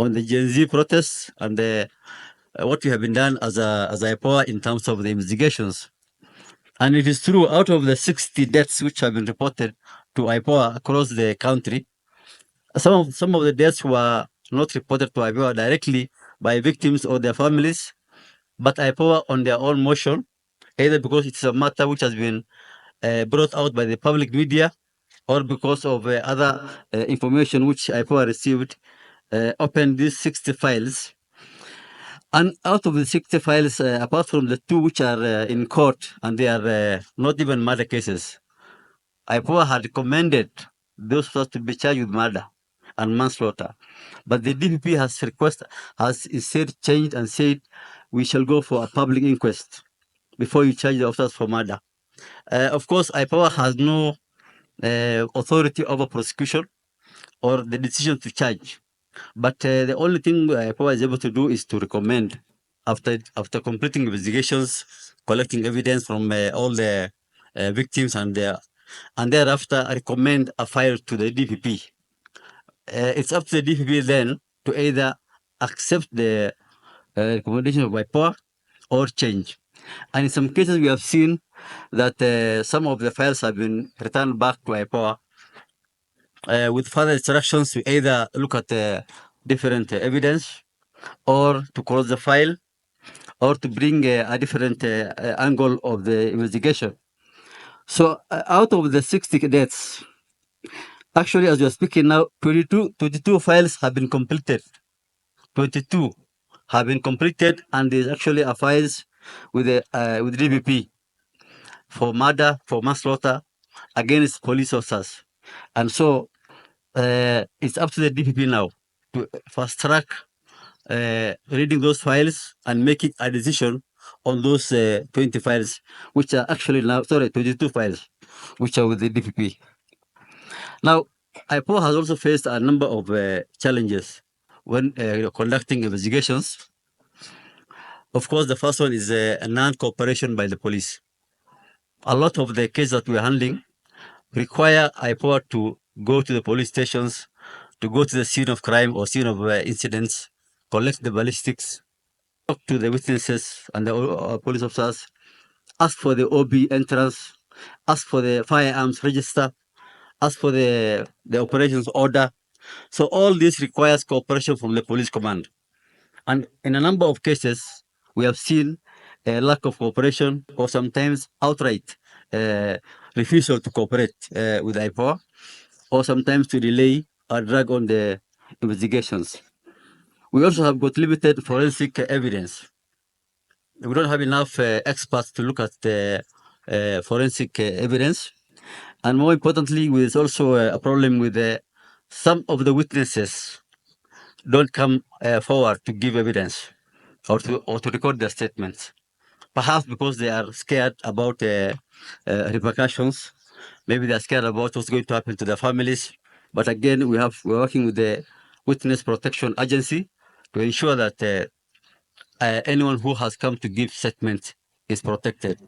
on the Gen Z protests and what we have been done as a IPOA in terms of the investigations. And it is true, out of the 60 deaths which have been reported to IPOA across the country, some of the deaths were not reported to IPOA directly by victims or their families, but IPOA on their own motion, either because it's a matter which has been brought out by the public media or because of other information which IPOA received, opened these 60 files. And out of the 60 files, apart from the two which are in court and they are not even murder cases, IPOA had recommended those first to be charged with murder and manslaughter. But the DPP has instead changed and said we shall go for a public inquest before you charge the officers for murder. Of course, IPOA has no authority over prosecution or the decision to charge. But the only thing IPOA is able to do is to recommend after completing investigations, collecting evidence from all the victims and thereafter recommend a file to the DPP. It's up to the DPP then to either accept the recommendation of IPOA or change. And in some cases, we have seen that some of the files have been returned back to IPOA with further instructions to either look at different evidence or to close the file or to bring a different angle of the investigation. So out of the 60 deaths, actually, as you're speaking now, 22 files have been completed. 22 have been completed, and there's actually a files with DPP for murder, for manslaughter against police officers. And so it's up to the DPP now to fast track reading those files and making a decision on those 20 files, which are actually now, 22 files, which are with the DPP. Now, IPOA has also faced a number of challenges when conducting investigations. Of course, the first one is a non-cooperation by the police. A lot of the cases that we're handling require IPOA to go to the police stations, to go to the scene of crime or scene of incidents, collect the ballistics, talk to the witnesses and the police officers, ask for the OB entrance, ask for the firearms register, ask for the operations order. So all this requires cooperation from the police command. And in a number of cases, we have seen a lack of cooperation or sometimes outright refusal to cooperate with IPOA, or sometimes to delay or drag on the investigations. We also have got limited forensic evidence. We don't have enough experts to look at the forensic evidence. And more importantly, there's also a problem with some of the witnesses don't come forward to give evidence or to record their statements. Perhaps because they are scared about repercussions. Maybe they are scared about what's going to happen to their families. But again, we're working with the Witness Protection Agency to ensure that anyone who has come to give statement is protected.